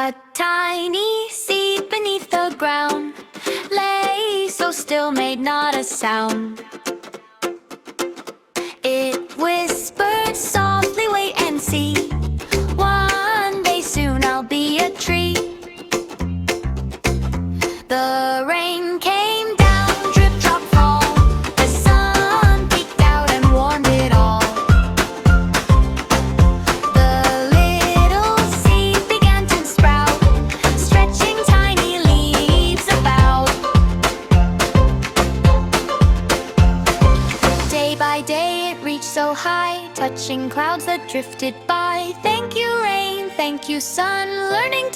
A tiny seed beneath the ground lay so still, made not a sound. It whispered softly, wait and see. One day soon I'll be a tree. The rain came down, drip, drop, fall. The sun peeked out and warmed it all. The little seed began to sprout, stretching tiny leaves about. Day by day it reached so high, touching clouds that drifted by. Thank you, rain, thank you, sun, learning